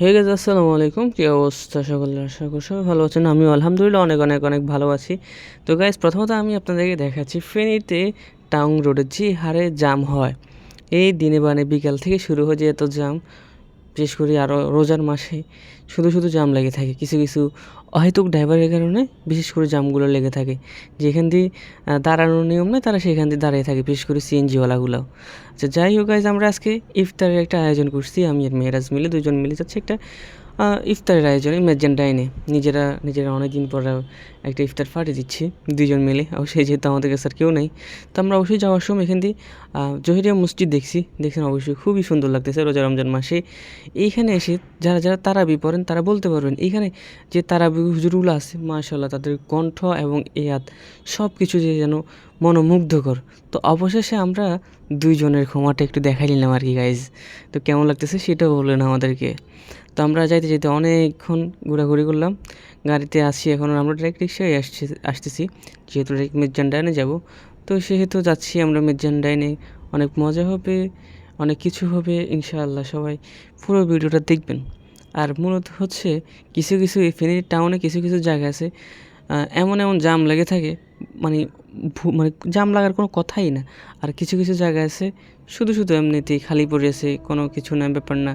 Hey guys, আসসালামু আলাইকুম। কি অবস্থা সকলের? আশা করি সবাই ভালো আছেন। আমিও আলহামদুলিল্লাহ অনেক অনেক অনেক ভালো আছি। তো গাইস, প্রথমত আমি আপনাদেরকে দেখাচ্ছি ফেনীতে টাউন রোডে যে হারে জাম হয়। এই দিনে বানে বিকাল থেকে শুরু হয়ে যায় এত জাম। বিশেষ করে আরও রোজার মাসে শুধু শুধু জাম লেগে থাকে। কিছু কিছু অহেতুক ড্রাইভারের কারণে বিশেষ করে জামগুলো লেগে থাকে। যেখান দিয়ে দাঁড়ানোর নিয়ম নেই, তারা সেখান দিয়ে দাঁড়িয়ে থাকে, বিশেষ করে সিএনজিওয়ালাগুলোও। আচ্ছা, যাই হোক গাইজ, আমরা আজকে ইফতারের একটা আয়োজন করছি। আমি আর মেয়েরাজ মিলে দুজন মিলে যাচ্ছি একটা ইফতারের আয়োজনে মেজেন্টাইনে। নিজেরা অনেক দিন পর একটা ইফতার পার্টি দিচ্ছি দুজন মিলে। অবশ্যই যেহেতু আমাদের কাছে আর কেউ নেই, তো আমরা অবশ্যই যাওয়ার সময় এখান দিয়ে জহিরিয়া মসজিদ দেখছেন অবশ্যই খুবই সুন্দর লাগতেছে রোজা রমজান মাসে। এইখানে এসে যারা যারা তারাবি পড়েন তারা বলতে পারবেন এইখানে যে তারাবি হুজুরগুলো আছে, মাশাআল্লাহ, তাদের কণ্ঠ এবং ইয়াত সব কিছু যে যেন মনোমুগ্ধকর। তো অবশেষে আমরা দুইজনের ক্ষমাটা একটু দেখাই নিলাম আর কি গাইজ। তো কেমন লাগতেছে সেটাও বললেন আমাদেরকে। তো আমরা যাইতে যাইতে অনেকক্ষণ ঘোরাঘুরি করলাম, গাড়িতে আসি এখন। আমরা ডাইরেক্ট রিক্সায় আসতেছি, যেহেতু ডাইরেক্ট মিরজান ডাইনে যাব। তো সেহেতু যাচ্ছি আমরা মিরজান ডাইনে। অনেক মজা হবে, অনেক কিছু হবে ইনশাআল্লাহ। সবাই পুরো ভিডিওটা দেখবেন। আর মূলত হচ্ছে কিছু কিছু ফেনী টাউনে কিছু কিছু জায়গা আছে এমন এমন জাম লেগে থাকে, মানে মানে জাম লাগার কোনো কথাই না। আর কিছু কিছু জায়গা আছে শুধু শুধু এমনিতেই খালি পড়ে আছে, কোনো কিছু না, ব্যাপার না।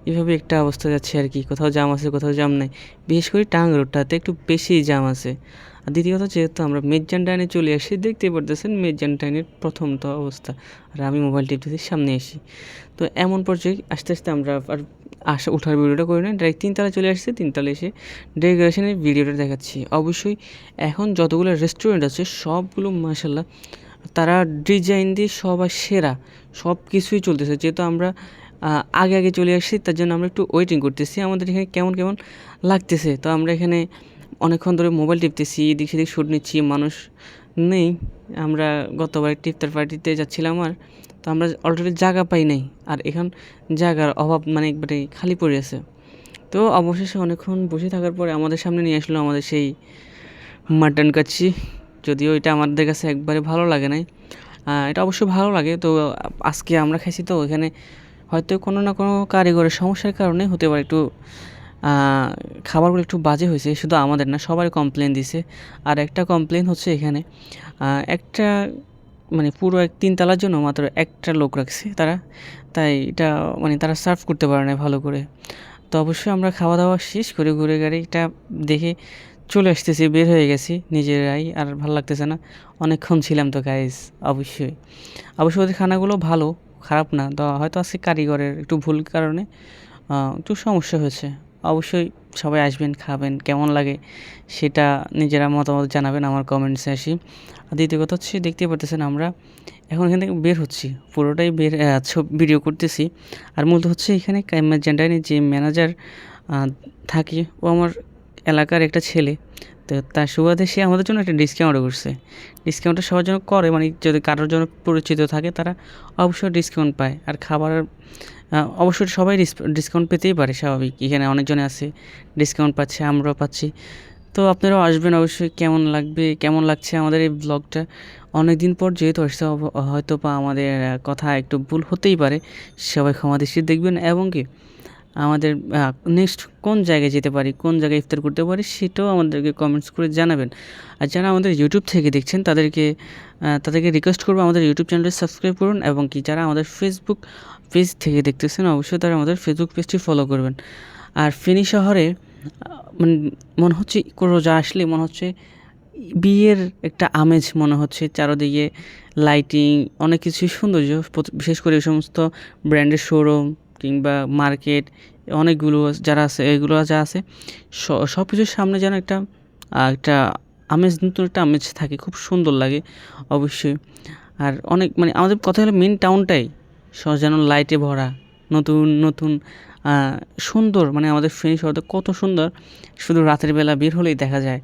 এভাবে একটা অবস্থা যাচ্ছে আর কি। কোথাও জাম আছে, কোথাও জাম নাই। বিশেষ করে টাঙ্গ রোডটাতে একটু বেশি জাম আছে। আর দ্বিতীয়ত, যেহেতু আমরা মিরজান টাইনে চলে আসি, দেখতেই পারতেছেন মিরজান টাইনের প্রথম তো অবস্থা। আর আমি মোবাইল টিপতেছি, সামনে আসি। তো এমন পর্যায়ে আস্তে আস্তে আমরা আর ওঠার ভিডিওটা করি না, ডাইরেক্ট তিনতলা চলে আসছে। তিনতলা এসে ডেকোরেশনের ভিডিওটা দেখাচ্ছি। অবশ্যই এখন যতগুলো রেস্টুরেন্ট আছে সবগুলো মাশাল্লাহ, তারা ডিজাইন দিয়ে সবার সেরা সব কিছুই চলতেছে। যেহেতু আমরা আগে আগে চলে আসছি, তার জন্য আমরা একটু ওয়েটিং করতেছি আমাদের এখানে কেমন কেমন লাগতেছে। তো আমরা এখানে অনেকক্ষণ ধরে মোবাইল টিপতেছি, এদিক সেদিক শ্যুট নিচ্ছি, মানুষ নেই। আমরা গতবার একটি ইফতার পার্টিতে যাচ্ছিলাম, আর তো আমরা অলরেডি জায়গা পাই নাই। আর এখন জায়গার অভাব, মানে একবারে খালি পড়ে আছে। তো অবশেষে অনেকক্ষণ বসে থাকার পরে আমাদের সামনে নিয়ে আসলো আমাদের সেই মাটন কাচ্চি। যদিও এটা আমাদের কাছে একবারে ভালো লাগে নাই, এটা অবশ্য ভালো লাগে। তো আজকে আমরা খাইছি, তো এখানে হয়তো কোনো না কোনো কারিগরের সমস্যার কারণে হতে পারে একটু খাবারগুলো একটু বাজে হয়েছে। শুধু আমাদের না, সবারই কমপ্লেন দিছে। আর একটা কমপ্লেন হচ্ছে এখানে একটা মানে পুরো তিনতলার জন্য মাত্র একটা লোক রাখছে তারা, তাই এটা মানে তারা সার্ভ করতে পারে না ভালো করে। তো অবশ্যই আমরা খাওয়া দাওয়া শেষ করে ঘুরে গাড়িটা দেখে চলে আসতেছি, বের হয়ে গেছি নিজেরাই। আর ভালো লাগতেছে না, অনেকক্ষণ ছিলাম তো গাইজ। অবশ্যই অবশ্যই ওদের খানাগুলো ভালো, খারাপ না। তো হয়তো আজকে কারিগরের একটু ভুল কারণে একটু সমস্যা হয়েছে। অবশ্যই সবাই আসবেন, খাবেন, কেমন লাগে সেটা নিজেরা মতামত জানাবেন আমার কমেন্টসে আসি। আর দ্বিতীয় কথা হচ্ছে, দেখতেই পারতেছেন আমরা এখন এখান থেকে বের হচ্ছি, পুরোটাই বের ভিডিও করতেছি। আর মূলত হচ্ছে এখানে জেন্ডাইনের যে ম্যানেজার থাকে, ও আমার এলাকার একটা ছেলে। তো তার সুবাদে সে আমাদের জন্য একটা ডিসকাউন্টও করছে। ডিসকাউন্টটা সবার জন্য করে, মানে যদি কারোর জন্য পরিচিত থাকে তারা অবশ্যই ডিসকাউন্ট পায়। আর খাবার অবশ্যই সবাই ডিসকাউন্ট পেতেই পারে, স্বাভাবিক। এখানে অনেকজনে আছে, ডিসকাউন্ট পাচ্ছে, আমরাও পাচ্ছি। তো আপনারাও আসবেন অবশ্যই। কেমন লাগবে, কেমন লাগছে আমাদের এই ব্লগটা? অনেক দিন পর যেহেতু আসছে, হয়তো বা আমাদের কথা একটু ভুল হতেই পারে। সবাই ক্ষমা দৃষ্টিতে দেখবেন, এবং কি আমাদের নেক্সট কোন জায়গায় যেতে পারি, কোন জায়গায় ইফতার করতে পারি, সেটাও আমাদেরকে কমেন্টস করে জানাবেন। আর যারা আমাদের ইউটিউব থেকে দেখছেন তাদেরকে রিকোয়েস্ট করবো আমাদের ইউটিউব চ্যানেলটি সাবস্ক্রাইব করুন, এবং কি যারা আমাদের ফেসবুক পেজ থেকে দেখতেছেন অবশ্যই তারা আমাদের ফেসবুক পেজটি ফলো করবেন। আর ফেনী শহরে মানে মনে হচ্ছে রোজা আসলে মনে হচ্ছে বিয়ের একটা আমেজ মনে হচ্ছে। চারদিকে লাইটিং, অনেক কিছুই সৌন্দর্য, বিশেষ করে এই সমস্ত ব্র্যান্ডের শোরুম কিংবা মার্কেট অনেকগুলো যারা আছে, এগুলো যা আছে সব কিছুর সামনে যেন একটা একটা আমেজ, নতুন একটা আমেজ থাকে, খুব সুন্দর লাগে অবশ্যই। আর অনেক মানে আমাদের কথা হলো মেন টাউনটাই যেন লাইটে ভরা, নতুন নতুন সুন্দর। মানে আমাদের ফেনী শহরটা কত সুন্দর, শুধু রাতের বেলা বের হলেই দেখা যায়।